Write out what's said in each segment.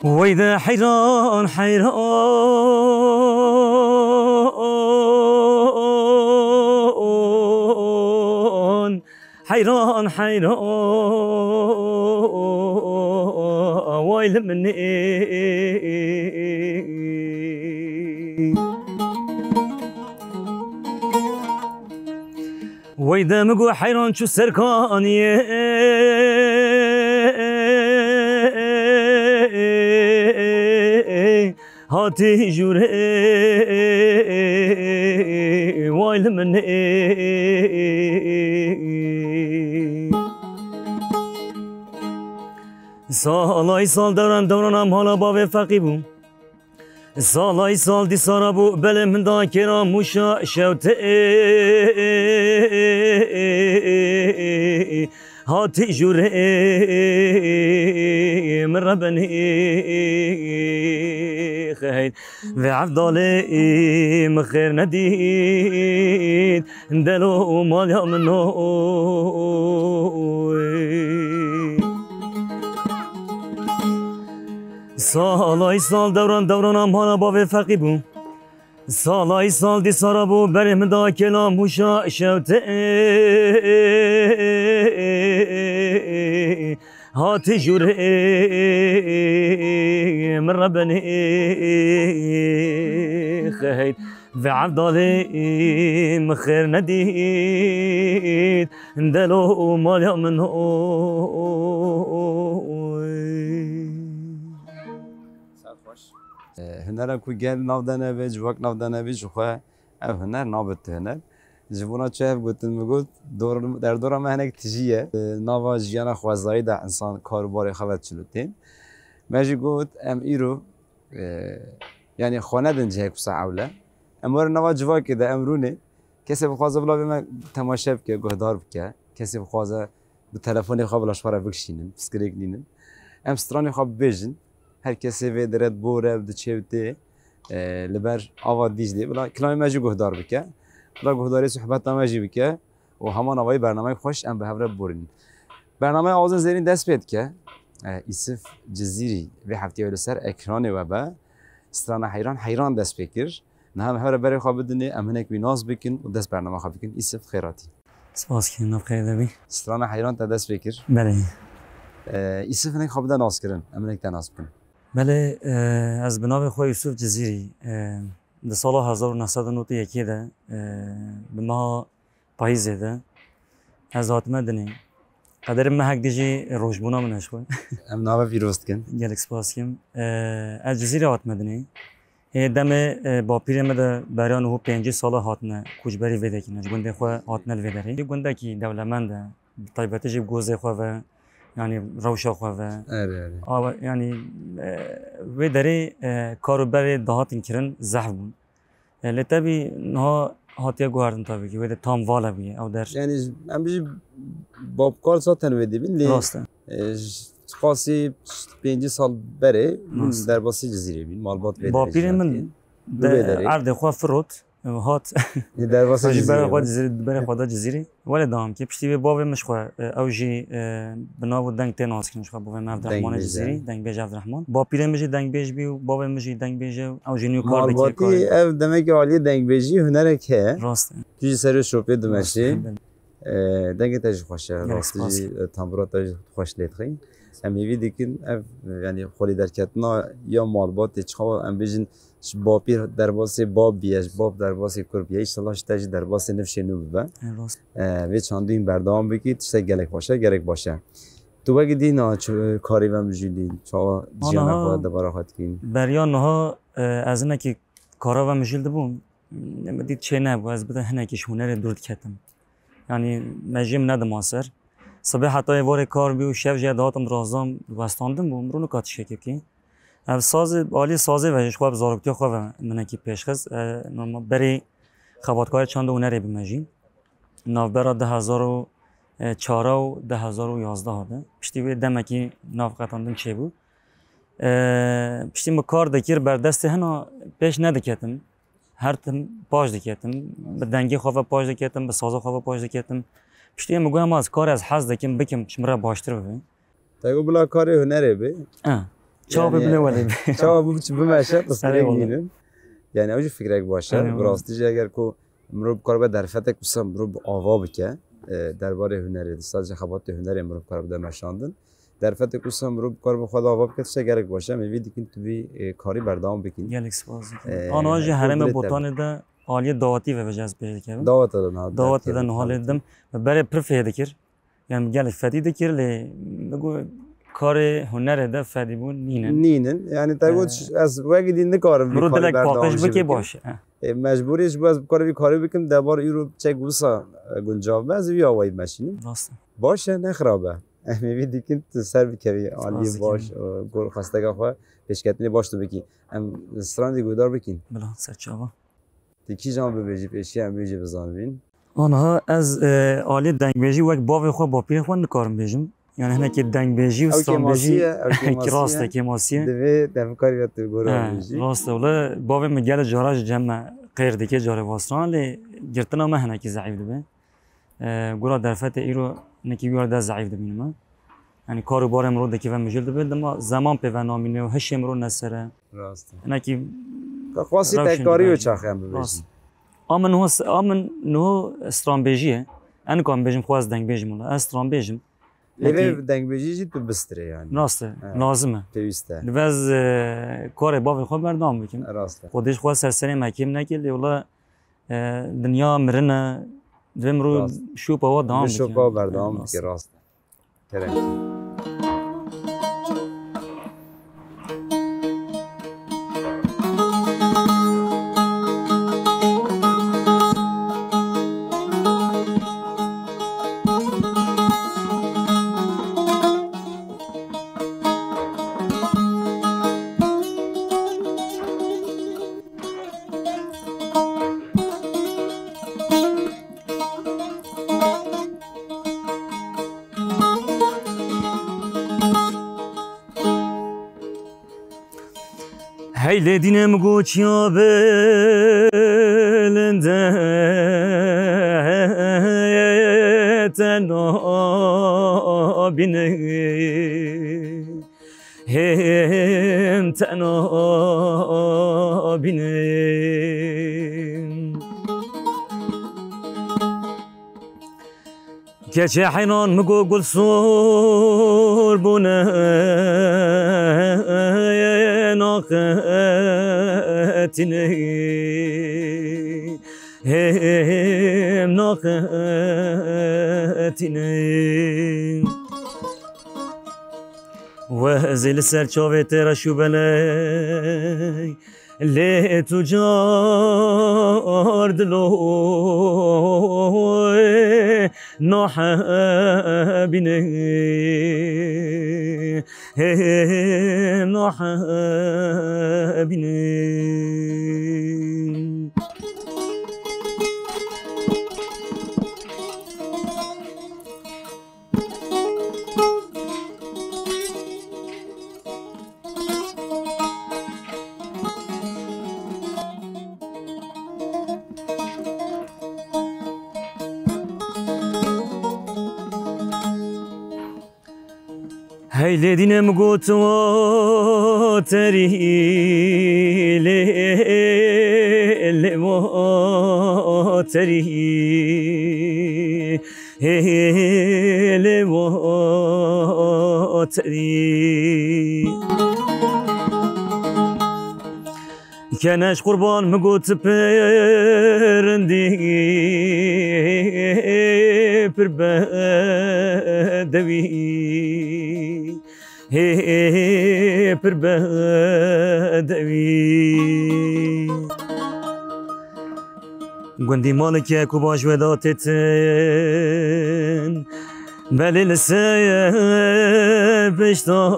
ويدا حيران حيران حيران حيران ويل مني ويدا مقو حيران شو سركانيه هاتي جوري ويل مني سالای سال دورانم حالا با فقی بو سالای سال دی سارا بو بله من دا کرام موشا شوته هاتي جوري من ربني خير في عفضالي مخير نديد دلو ماليا منو سالای سال دورانم حالا با فقی بو سالای سال دی سارا بو بره من دا کلام موشا شوته هاتي جوري من ربني خير في عفضالي مخير نديد دلو ماليا منو هنر کو گل ناو دنه و جوک ناو دنه و جوخه اف هنر نابت هنر جوونا چه گفتن میگفت در دور ما هنگ تجیه ناوا جیانا خوازایی ده انسان کاروبار خواد چلوتین ماجی گفت ام ایرو یعنی خانه دنجه کسا اوله امور ناوا جواکی ده امرونه کسی بخوازه بلا بیم تماشا بکه گهدار بکه کسی بخوازه به تلفن خواب لاشواره بکشینن فسکریک نینن ام سترانی خواب بیجن هر کسی وی درد بوره بده چهوته لبر آواد دیجلی بلا کلامی ماجی گهدار بکه بلا گهداری صحبت ماجی بکه و همان آوای برنامه خوش ام به هفته برین برنامه آوازن زیرین دست بید که ایسف جزیری و هفته ولی سر اکران و با ستران حیران دست بکر نه هم هفته بری خواب بدونی امنک بی ناز بکن و دست برنامه خواب بکن ایسف خیراتی سپاس که ناب خیر دبی ستران حیران تا دست بکر بله ایسف نک خواب ده ناز کرن امنک تا ناز بکن بله از بنابه خواه یوسف جزیری در سال 1991 ده به ما پاییزه ده از آتمه دنیم قدر ما حق دیجی روشبونا منش خواه ام ناوه پیروست کن گلک سپاس کم از جزیره آتمه دنیم دم با پیرم ده بریان هو 5 سال هاتنه کوچبری ویده کنه گنده خواه هاتنه الویدری گنده کی دولمنده طیبته جیب گوزه خواه و يعني روشة خواه يعني ودري كاروباري دهات إنكرن زحمون لتبي نها هاتيا جواردن تابي كي وده تام والا بيه أو در يعني أم بيجي باب كار ساتن ودي بين لي راسته خاصي 5 سال بره در باسی جزیره بین مالبات ویدری با پیر من عرض خواه فروت هات در واسه جزیره برای خود جزیره ولی دام که پشتی باب مش خو اوجی بناو دنگ تناس کنش خو باب عبدالرحمن جزیره دنگ بیج عبدالرحمن با پیرم میشه دنگ بیج بی باب میشه دنگ بیج اوجی نیو کار دکی کار اف دمک عالی دنگ بیجی هنر که راست توی سر شوپی دمشی دنگ تاج خوشه راستی تمبرات تاج خوش لیتخی امیوی دیکن اف یعنی خولی درکتنا یا مالبات چخوا ام بیجن بابی در باسی باب بیش باب در باسی کور بیش سلاش تاج در باسی نفشه نو ببه و چند این بردام بگید چه گلک باشه تو بگی دینا کاری و مجیلی چه جیان خود دوباره خواهد کین بریان ها از اینه که کارا و مجیل دبون دید چه نبود از بده هنه که شونه درد کتم یعنی مجیم ندم آسر صبح حتی وار کار بیو شب جه دهاتم رازام وستاندم بوم رونو کاتش کی اب ساز عالی سازه وجش خواب زارکتی خواب منه کی پیشخص نورمال بری خباتکار چند هنری بمجی نوبرا 2004 و 2011 هده پشتی به دمکی ناف قطاندن چه بود پشتی ما کار دکیر بر دست هنا پیش ندکتم هر تم پاش دکتم به دنگی خواب پاش دکتم به سازه خواب پاش دکتم پشتی میگم از کار از حظ دکم بکم شمره باشتر ببین تاگو بلا کاری هنره بی Çabuk bile vali. Çabuk bu biçim meşe Eyvallah. tasarlayın. Yani o fikrek başlar. Eyvallah. Brastici eğer ko مرو کار به درفته کسم مرو آوا بکه درباره هنری دستاج خبات هنری مرو کار به مشاندن درفته کسم مرو کار به خدا آوا بکه چه گرگ باشه می‌بینی که تو بی کاری بردام بکنی. Gelik spazı. Anajı hereme botanı da aliye davati ve vecaz beşikem. Davet edin. Davet eden hal ettim. Bere prefeye dikir. Yani gelik fedi dikir le bego kare hüner de fedi bu ninen. Ninen yani tabii az vaki din ne karım. Bro delek pakış bike baş. مجبوریش باز کاری بکنم درباره ایرو چه گوسا گنجاب باز بیا وای ماشینم راست باشه نخرابه می‌بینی که تو سر بکوی عالی باش گل خواستگاه خو پیشکتنی باش تو بکی ام استراندی گودار بکین بلا سرچاوا دیکی جان ببیجی پیشی ام بیجی بزنین آنها از عالی دنگ بیجی وقت باوی خو با پیر خو نکارم بیجم yani hani ki deng beji, stran beji, kirasta kemasiye. Deve devkar yatı gora beji. Rasta ola, bavê me gel jaraj cemme qeyr dike jarê vasran lê girtina me hinekî zayıf dibe. Gora derfete îro nekî wî de zayıf dibînim me. Yani karobarê min ro dikî ve mijil dibe dema zaman pê ve namîne û hişê min ro nesere. Rast. Hinekî Xwasî tekarî û çaxem bibêjin. Amin no stran bejiye. En kam bêjim xwaz deng bêjim ola. Ez stran bêjim. Ev dengbêjî tu bistire yani. Rast e, lazim e. Pêwîst e. Divez karê bavê xwe berdam bikin. Rast e. Xwedêj xwe serserê mekêm nekê lê wala dinya mirin e divê mirov şopa we dam bikin. Şopa berdam bikin rast e. Kerem. Heyle dinem goçya belinde teno bine hem teno bine Keçe haynan mı gol sor buna nakatine hem nakatine وهزل سرچاوه ترا شوبلی لی تجار دلوی نحبینه نحبینه Heyle dinem gotwa teri le mo teri le mo teri Keneş kurban mı got perindi per bedevi per bedevi Gundi malik ya kubaş vedatetin Belil seye beşta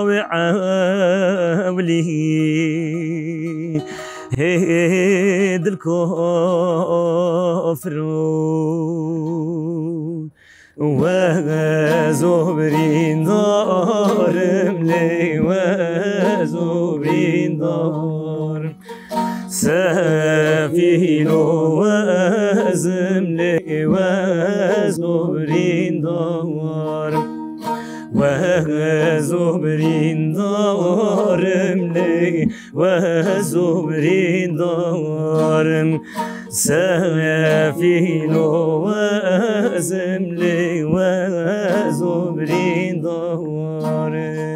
ve avli dil kafirun ve zobrin darım le ve zobrin darım Sefilo ve zimli ve zobrin darım وزبرین دارم لی وزبرین دارم سفیل وزم لی وزبرین دارم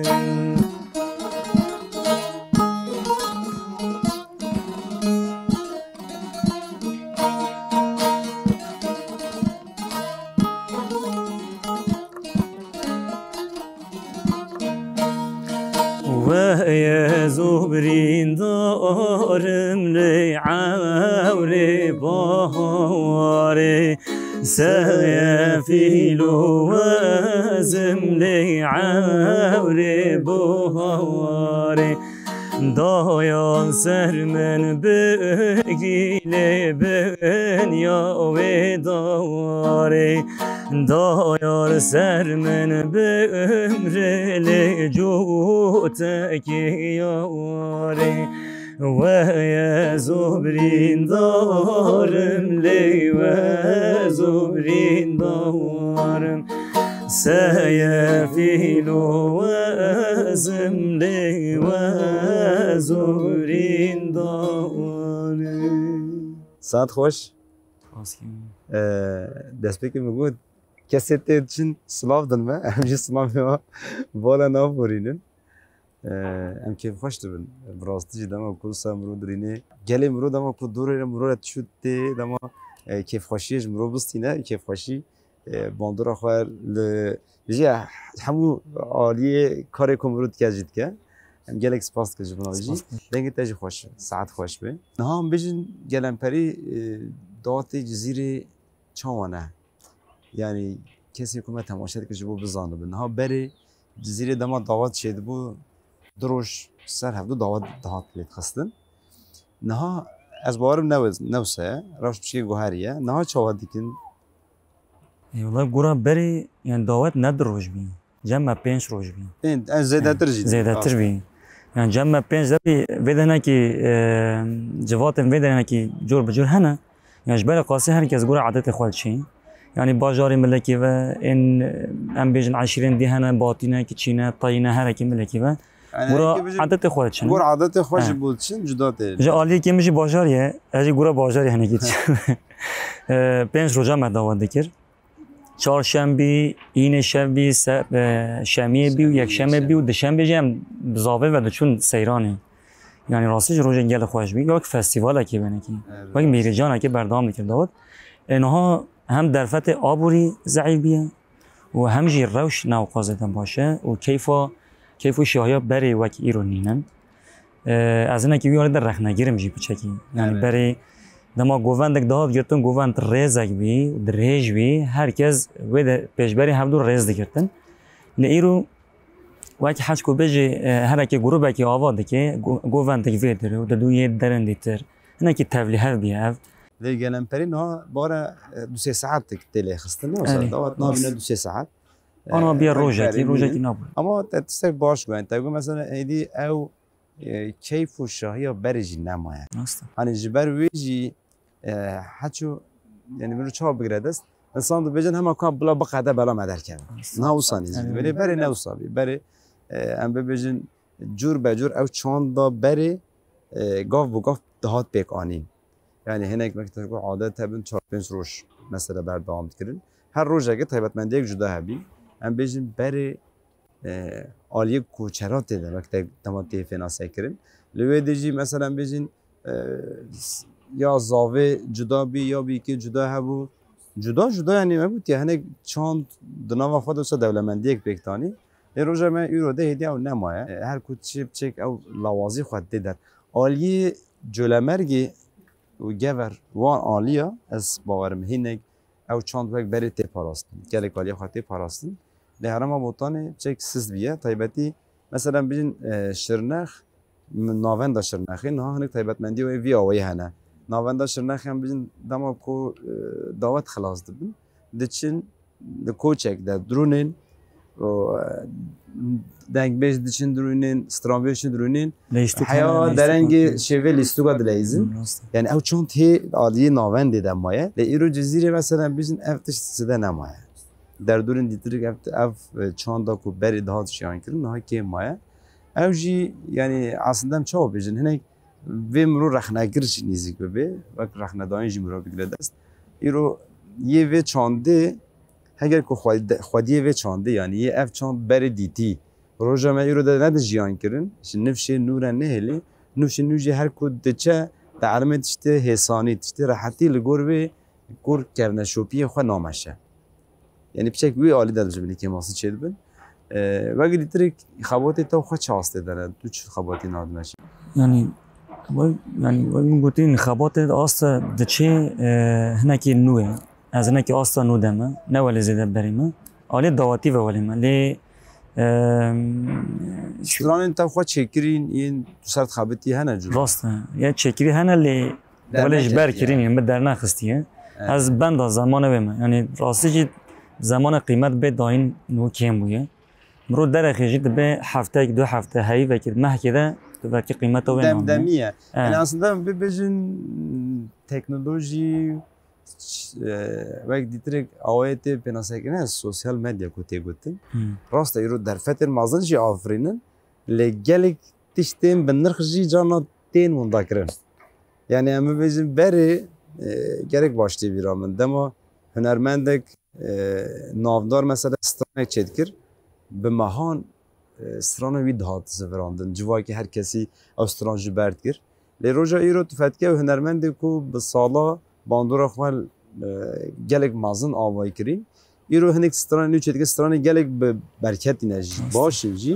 ويا زبرين دارم لي عوري بهاري سيفيل وزم لي عوري بهاري دايان سر من بگیل بن یا وداری دایار سر من به امرل جوتکی یاری و یا زبرین دارم لی و زبرین دارم سيفيل وزم لي وزورين داري ساعت خوش دست بکی میگود کسی تیجین سلاف دنمه همچین سلافی ما بالا نافورینن ام کیف خوش دبن براستی جدام کل سام مرو درینه گلی مرو دام کل دوره مرو تشوت دام کیف خوشیش مرو بستینه کیف خوشی باندورا خواه بجی همو عالیه کاری کمرود که جد که هم گلک سپاس که جبنا بجی دنگی تاجی خوش ساعت خوش به نه هم بجن گلم پری دعوت جزیره چوانه یعنی کسی که ما تماشا که جبو بزانه به نه بری جزیره دما دعوت شد بو دروش سر هفته دعوت لید خستن نه از بارم نوسه راش بشی گوهریه نه چواد دیکن والله بقولها بري يعني دعوات ندر روج بي جمع بينش روج بي زيادة ترجي زيادة بي يعني جمع بينش ده بدنا كي جوات بدنا كي جور بجور هنا يعني جبال قاسي هركز قول عادات اخوات شيء يعني باجاري ملكي و ان ام بيجن 20 دي هنا باطينا كيتشينا طينا هركي ملكي و قول عادات اخوات شيء قول عادات اخوات بولشين جدات جا عالي كي مشي باجاريه اجي قول باجاري هنا كيتش بينش روجا ما دعوات دكر چهارشنبه این شنبه شنبه بی و یک شنبه بی و دوشنبه جم بزاوه و چون سیرانه یعنی راستش روز گل خوش بی یک فستیواله که بنه کی و یک میرجانه که بردام میکرد داد اینها هم درفت آبوری ضعیف بیه و هم جی روش نوقازدن باشه و کیف و شاهیا بری وک ایرونینن از اینا که بیاره در رخنگیرم جی بچکی یعنی بری دما گووندک داد گرتن گووند ریزک بی دریج بی هرکس وید پیشبری هم دور ریز دکرتن لیرو وقتی حج کو بجی هر کی گروه کی آواده که گووندک ویدره و دوی درندیتر اینا کی تبلیغ بیاف لیگن امپرین ها باره 2 ساعت تلی خستن نه دعوت نه بین 2 ساعت انا بیا روزکی نبود اما تست باش گوین تا مثلا ایدی او کیف و شاهی برجی نمایه hani جبر ویجی حچو یعنی منو چهار بگرد است انسان دو بجن همه کام بلا بقعده بلا مدر کرد نه وصانی ولی بری نه وصابی بری ام ببجن جور بجور او چند دا بری گاف بو گاف دهات بیک آنین یعنی هنگ مکتب عادت تبین 4-5 روز مثلا بردام کردن هر روز اگه تایبت مندی یک جدا هبی ام بجن بری عالیه کوچرات ده مکتب تماتی فناسه کردن لوی دیجی مثلا بجن یا زاویه جدا بی یا بی که جدا هبو جدا یعنی مبود یا هنگ چند دناو خود وسط دولمندی یک بکتانی روزه من ایرو ده هدیه و نمایه هر کوچی بچک او لوازی خود دیدن عالیه جلمرگی و گور وان عالیه از باورم هینگ او چند وقت بری تی پاراستن گله عالیه خود تی پاراستن لهرم بوتانه چک سیز بیه تایبتی مثلا بین شرنخ ناوند شرنخی نه هنگ تایبت مندی و وی آوی هنه ناوند شرنخی هم بین دما کو دعوت خلاص دبن دچین کوچک د درونین و دنگ بیش دچین درونین استرامبیش درونین حیا درنگی شیوه لیستوگا دلیزن یعنی او چون تی عالی ناوند دیدم مایه لی ایرو جزیره مثلا بیشن افتش سده نمایه در دورن دیتریک اف چاندا کو بری دهات شیان کردن ها که مایه او جی یعنی اصلا چه بیشتر هنگ و مرو رخنگرش نیزیک به وقت رخندانی جی مرو بگیرد است ایرو یه و چانده اگر که خودیه و چانده یعنی یه اف چاند بری دیتی روزا ما ایرو داد ند جیان کردن شنفش نور نهلی نوش نوجی هر کد دچه تعلمت تشته حسانی تشته راحتی لگور و گور کرده شوپی خو نامشه یعنی بچک وی عالی دادش بینی که ماست چه بین وقتی دیتری خباتی تو خو چاسته داره تو چه خباتی نادمشی يعني وقتی گوییم خبات آست دچه هنکی نوه از هنکی آست نو دمه نه ولی زیاده بریمه عالی دعواتی و ولی من لی شلون تو خو چکرین این سرت خباتی هنه جو راسته یا چکری هنه لی ولش بر کرین یعنی در نخستیه از بند زمان بیم یعنی راستی که زمان قیمت به داین نو کم بوده مرو در خیجید به هفته دو هفته هایی وکر مه کده و که قیمت او دمدمیه یعنی اصلا ببینن تکنولوژی وقتی دیترک آوایت پناسکنه سوسیال مدیا کوتی گوتن راست ایرو در فتر مازن جی آفرینن لگلک تشتیم بنرخجی جانا تین مندکرن یعنی اما ببینن بری gerek başlı bir rağmen dema hünermendek navdar mesela stranek çedkir به مهان استرانه وی دهات زفراندن جوایی که هر کسی استران جبرد کرد لی روزا ایرو تفتکه و هنرمنده کو به سالا باندورا خوال گلک مازن آوای کرین ایرو هنک استران نیو چید که استران گلک به برکتی نجی باشه جی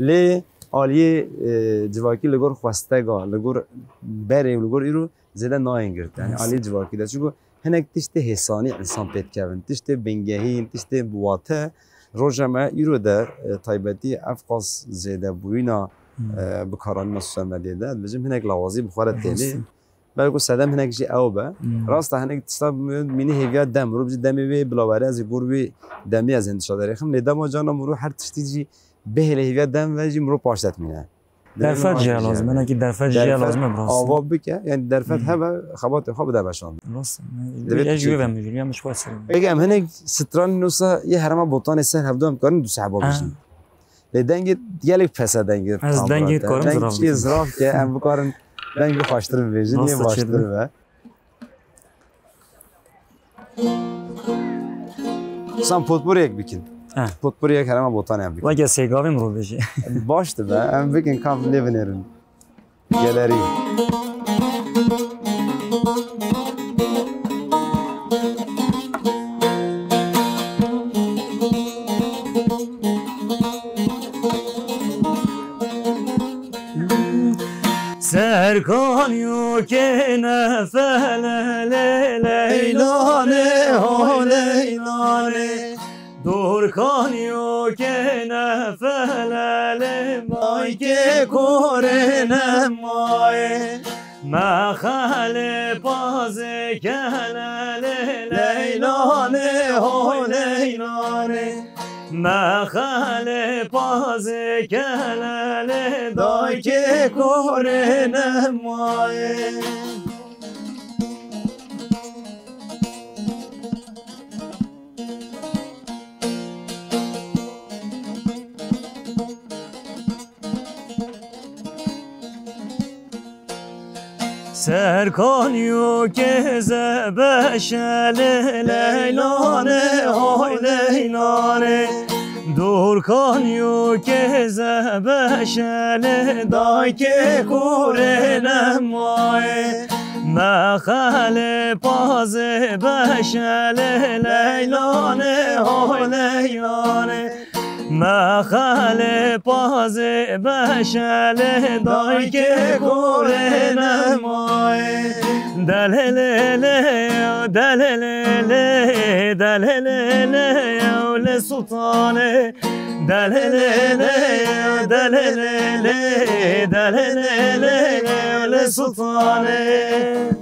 لی آلیه جوایی که لگور خواسته گا لگور بره لگور ایرو زیده ناین گرد یعنی آلیه جوایی که ده چون هنک تشته حسانی انسان پید کردن تشته بنگهین تشته بواته روزا ما ایرو در تایبتی افقاس زیده بوینا بکارانی مسوسن مدیده بجیم هنک لوازی بخوره تیلی بلکه سدم هنک جی او به راست هنک تستاب مینی هیویا دم رو بجی دمی وی بلاوری از گروی دمی از انتشار داریم لیدم و جانا مرو هر تشتی جی به هیویا دم و جی مرو پاشت مینه درفت جی لازمه نه که درفت جی لازمه براست آواب بکه یعنی درفت ها خبات خواب در باشان راست یه جوی و میگیری مش واسه بگم هنک ستران نوسا یه هرما بوتان سر هفدو هم کارن دو صحبا بشین لدنگ دیالک پسا دنگ از دنگ کارم زراف چی زراف که ام بکارن دنگ خوشتر بیجن یه خوشتر به سام پوتبور یک بکن پوتبور یک هرما بوتان هم بکن وگه سیگاویم رو بشه باشته به ام بکن کام لیونرن گالری سرکان یو که نفله لیلانه ها لیلانه دورکان یو که نفله مای که کوره نمای مخل باز کنه لیلانه ها لیلانه مخل باز کنه دای که کوره نمایه سرکانیو که زبشل لیلانه های لیلانه دورکانیو که زبشل دای که کوره نمایه مخل باز بشل لیلانه های لیلانه مخل باز بشل دای که کوره نمایه دلهله دلهله دلهله اول سلطانه دلهله دلهله دلهله اول سلطانه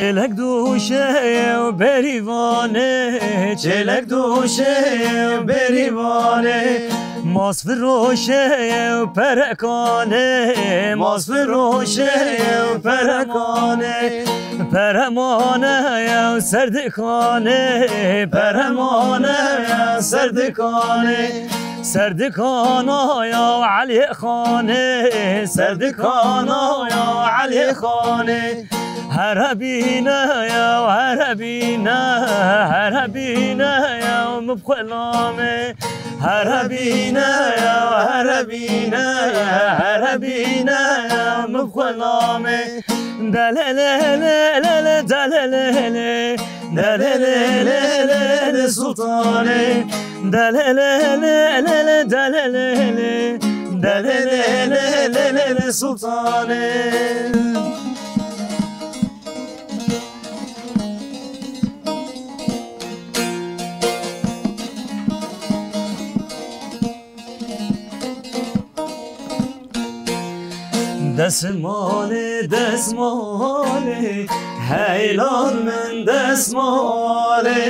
چلک دوشه و بریوانه چلک دوشه و بریوانه ماس فروشه و پرکانه ماس فروشه و پرکانه پرمانه و سردکانه پرمانه و سردکانه سردکانا یا علی خانه سردکانا یا علی خانه هربینا یا هربینا هربینا یا مبخلامه هربینا یا هربینا هربینا یا مبخلامه دللللل دلللل دللللل سلطانه دللللل دلللل دللللل سلطانه دسماله دسماله هیلان من دسماله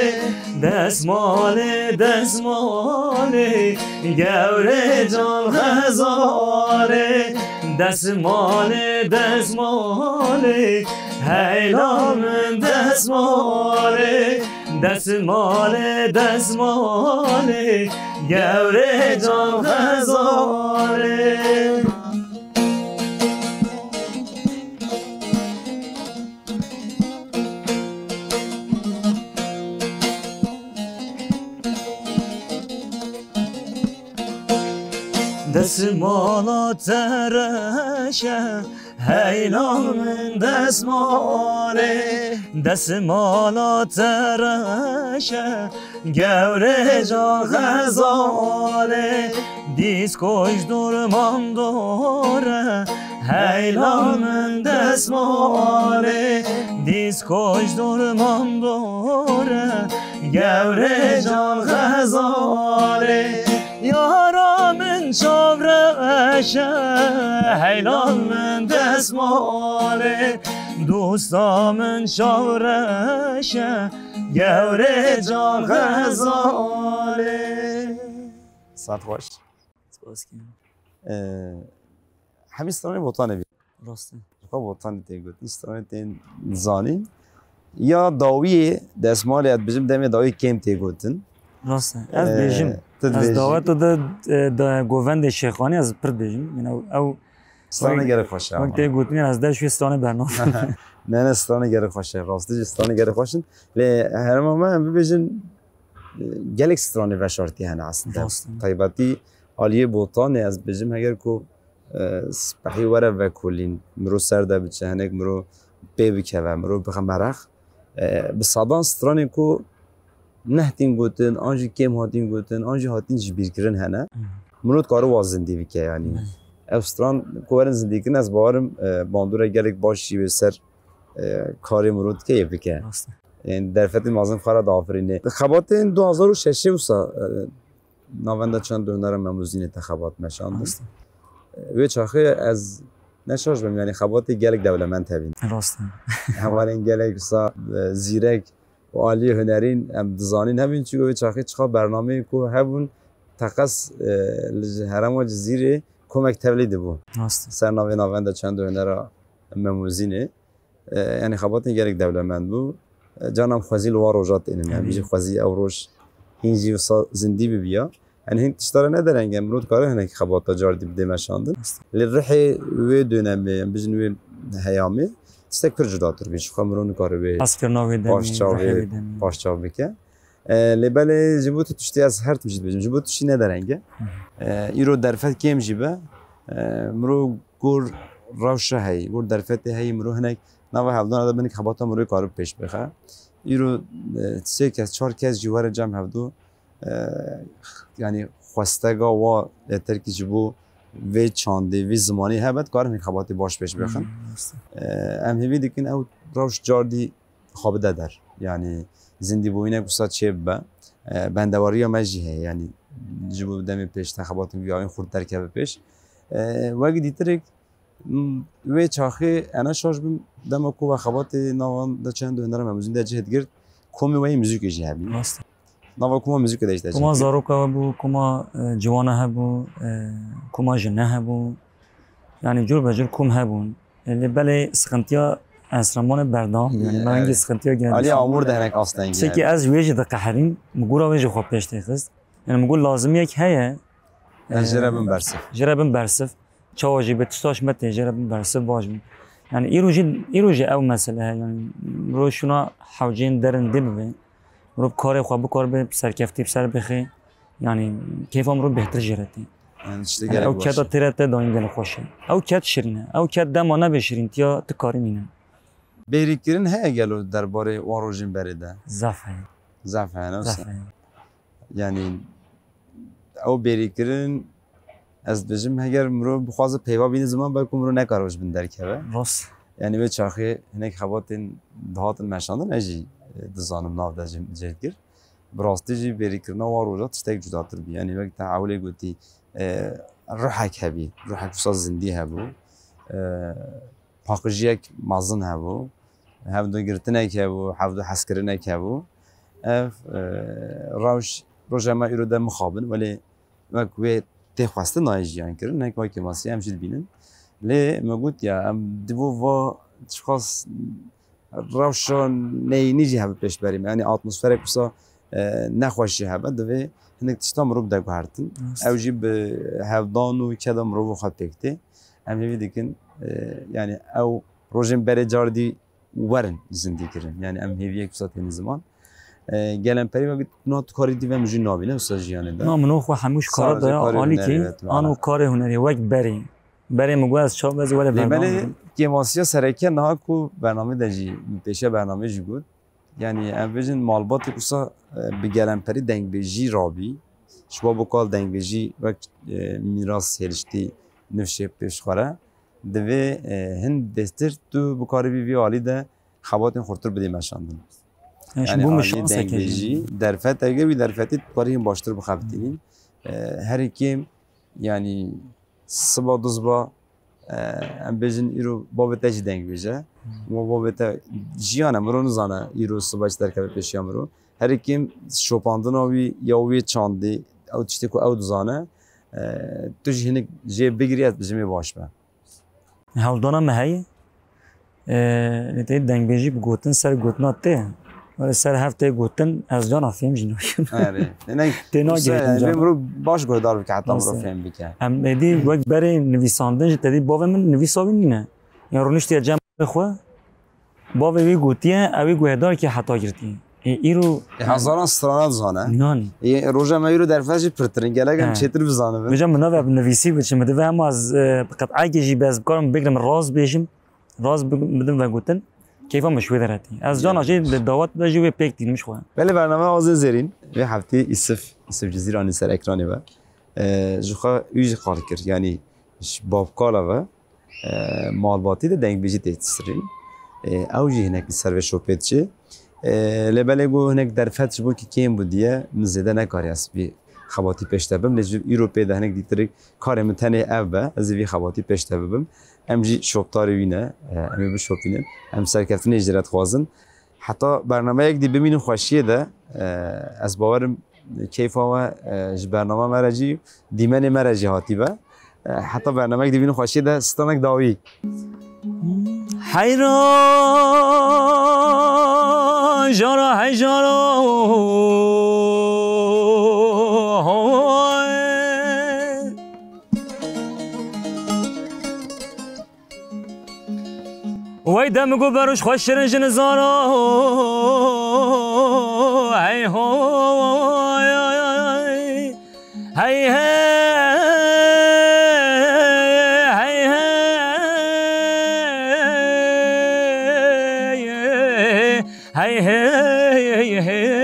دسماله دسماله گوره جان غزاله دسماله دسماله هیلان من دسماله دسماله دسماله گوره جان غزاله دسمالا ترشه هیلان من دسماله دسمالا ترشه گوره جا غزاله دیس کش دورمان دوره هیلان من دسماله دیس کش دورمان دوره گوره جان غزاله یارا من شاورشه هیلان من دسماله دوستا من شاورشه گوره جان غزاله ساعت خوش سپاس کنم همیستانی بوتانه بی راسته خب بوتانه تیگوت نیستانی تین زانین یا داوی دستمالیت بجم دمی داوی کم تیگوتن راسته از بیجم از دعوت دا گووند شیخانی از پرد بیجم او استانه گره خوشه وقتی گوتنی از دلش استانه برنامه نه استانه گره خوشه راسته استانه گره خوشن لی هر ما ببیجن گلک استانه و شرطی هن اصلا طیباتی عالیه بوتانه از بیجم اگر کو سپحی وره و کلین مرو سرده بچه هنگ مرو پی بکوه مرو بخم مرخ بسادان استانه کو نهتین گوتن آنجی کم هاتین گوتن آنجی هاتین جبیر کرن هنه منوت کارو واز زندگی بکه یعنی افستران کوارن زندگی کن از باورم باندوره گلک باشی به سر کاری مرود که بکه یعنی در فتن مازن خارد آفرینه خبات این 2006 وسا نوانده چند دونر مموزین تخبات مشاند و چاخه از نشاش بم یعنی خبات گلک دولمند تبین راسته همین گلک وسا زیرک و عالی هنرین ام دزانین همین چی گوی چاخی چخا برنامه کو هبون تقص هرم و جزیره کمک تولید بو سر نوانده چند هنر مموزینه یعنی خبات گلک دولمند بو جانم خوازی لوا روجات اینه میشه خوازی اوروش هینجی و زندی بیا یعنی هند تشتاره ندارن امروز کاره هنگ خبات جاردی بده مشاندن لرحی و دونمه بجن و هیامه استکر جداتر بیش خمرون کاره به پاشچاو بکه لباله جبوت تشتی از هر تمشید بجم جبوت تشتی ندارن ایرو درفت کیم جیبه مرو گور روشه هی گور درفت هی مرو هنگ نوع هفدان آده بینی که خباتا مروی کارو پیش بخواه ایرو 3 کس 4 کس جوار جمع هفدو یعنی خواستگاه و ترکی جبو و چانده و زمانی هبت کار همین خباتی باش پیش بخواه ام هیوی دیکن او روش جاردی خوابده در یعنی زندی بوینه بسا چه با بندواری یا مجیه یعنی جبو دمی پیش تخباتی بیاین خورد ترکه پیش وقتی دیترک و چاخه انا شاش بم دم کو و خبات نوان د چند هنر ممزون د جهت گرد کوم و موزیک جهبی راست نوا کوم موزیک داشته کما زاروکا بو کما جوانه هبو کما جنه هبو yani جور بجور کوم هبون اللي بله سخنتیا اسرمان بردام yani من سخنتیا گرد علی امور دهنک اصلا چه که از ویژه د قهرین مگورا ویژه خوب پیش تخست yani مگول لازم یک هه جربم برسف جربم برسف چاوجی به تستاش مت جربم برسف واجب yani ایروجی او مسئله yani روشونا حوجین درن دبه رو کار خوب بکار به سرکفتی بسر بخی yani کیفم رو بهتر جرتی او کتا ترته داین گل خوشه او کت شیرینه او کت دمانه بشیرین تیا تکاری مینه بریکرین هه گلو درباره واروجین بریده زفه yani او بریکرین از بجم هگر مرو بخواز پیوا بین زمان بلکه مرو نکاروش بین درکه راست yani به چاخه هنک خباتین دهات المشاندن اجی دزانم ناو دا جهدگر براستی جی بریکرنا واروجات تشتاق جداتر بی yani وقت تعاولی گوتی روحك هبي روحك فصاص زندي هبو باقجيك مازن هبو هبدو گرتنك هبو هبدو حسكرنك هبو روش ما يرودا مخابن ولی مكوي تخواست نايجيان كرن هيك واكي ماسي هم جد بينن لي ما قلت يا ام دبو فا تشخاص روش نيجي هبو پیش بریم يعني اتمسفرك بسا نخوشی هبه دوی هنگ تشتام رو بده گوهرتن اوجی به هفدان و کدام رو بخواد پکته همی دیکن yani او روزن بره جاردی ورن زندگی کردن yani ام هیویه کسات این زمان گلن پری وقت نات کاری دیوام جی نابینه استاد جیانه ده نه منو خو هموش کار داره عالی که آنو کار هنری وقت بری مگو از چاب از ولی برنامه که ماسیا سرکه نه کو برنامه دجی پیشه برنامه جی بود yani evvecin malbatı kusa bir gelen peri dengbeji rabi şuba bokal dengbeji ve miras herişti nefşe peşkara deve hin destir tu bu karibi vi ali de xabatin xurtur bide meşandın yani bu meşan dengbeji derfet ege bir derfeti parayın baştır bu xabtinin her iki yani sıba duzba evvecin iro babeteci dengbeji مبابته جیانه مرو نزانه ایرو صبح درک به پیشی مرو هر کیم شوپاندن آوی یا وی چاندی او تشتی کو او دزانه تو جهنگ جه بگیریت بجمی باش به هولدانا مهی نتیجه دنگ بیجی بگوتن سر گوتنات ته ولی سر هفته گوتن از جان افیم جنوشیم آره نه تینا گرفتن مرو باش گودار بکه حتی مرو فهم بکه ام دی وقت برای نویساندن جدی باور من نویسابی نینه یا رونشتی جمع بخواه با وی گوتیه اوی گوهدار که حتا گرتی ایرو هزاران سترانات زانه نانی روزا ما ایرو در فاجی پرترینگله گم چتر بزانه بجام منو و نویسی بچم بده و هم از قطعه که جی باز بکارم بگیرم راز بیشم راز بدم و گوتن کیفا مشوی درتی از جان اجی دعوت بجو و پیک دین مشخوام بله برنامه آز زرین و هفته اسف جزیره آن سر اکرانی و جوخا یوز قال کرد یعنی باب کالا و مالباتی ده دنگ بیجی تسترین اوجی هناك سر شوپت چه لبله گو هناك در فتش بو که کیم بودیه مزیده نکاری است بی خواتی پشته بم لجب ایروپی ده هناك دیتری کار متنه او به از وی خواتی پشته بم امجی شوپتاری وینه امی به شوپینه ام سرکفتن اجرات خوازن حتی برنامه یک دی ببینیم خوشیه ده از باورم کیفا و برنامه مرجی دیمن مرجی هاتی به حتی برنامه یک دی ببینیم خوشیه ده ستانک داوی حیران جارا حیجارا وای دم گو بروش خوش شرنج نزارا هی های هی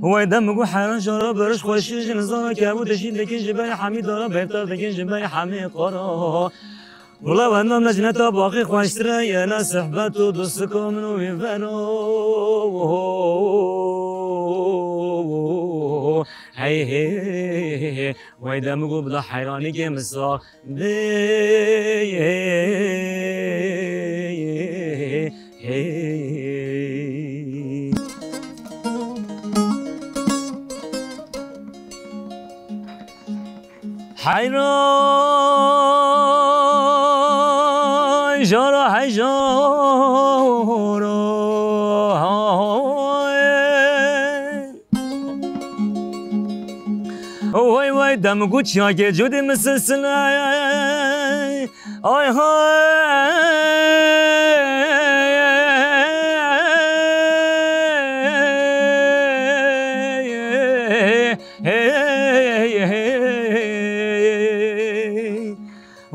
ويدم جو حران شرا برش خوش جنزانا كابو دشين دكين جبال حمي دارا بهتر دكين جبال حمي قرا والله وانا نجنة باقي خوش ترى يا ناس صحبت ودوستكم منو يفنو هي هي ويدا مقو بلا حيراني كي مساق حيران جارا حيجارا وای وای دم گوچیا که جودی مسلسل آی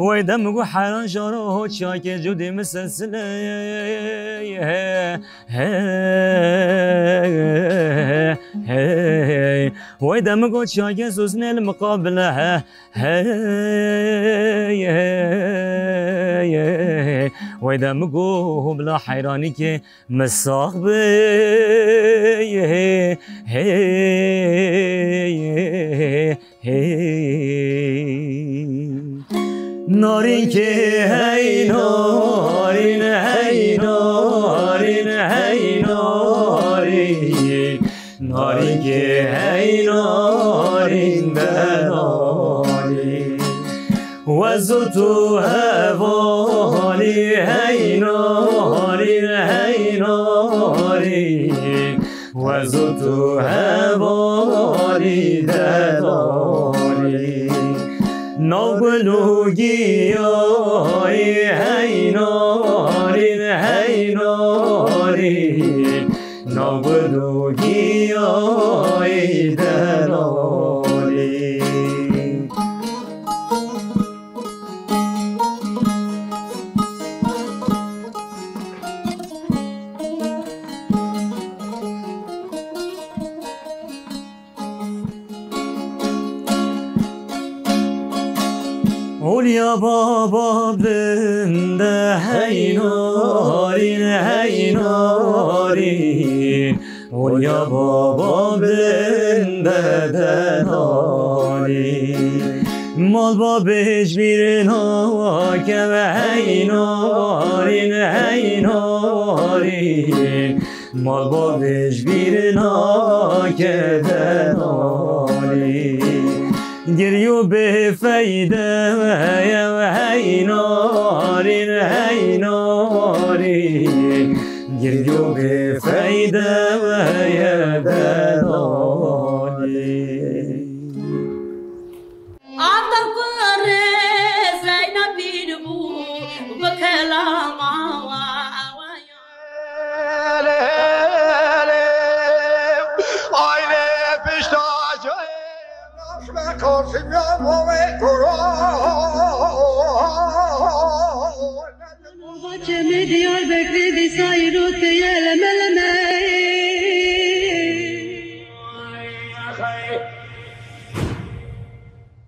وای دم گو حیران جارو چیا که جودی مسلسل وای دم گو چیا که سوزن المقابله وای دم گو بلا حیرانی که مساق نارین که هی نارین هی نارین هی نارین نارین که هی نارین دنارین وزو تو هوالی هی نارین هی نارین وزو تو هوالی دنارین نابلوگی آی هی نارین هی نارین نابلوگی آی دنارین اولیا بابا بنده هی نارین هی نارین اولیا بابا بنده دنارین مال بابش بیرنا که هی نارین هی نارین مال بابش بیرنا که دنارین گریو به فایده هی نارین هی نارین گریو به فایده دنارین آدم کنه زینبی بو بکلام Diyarbakır bir sayrut diyelim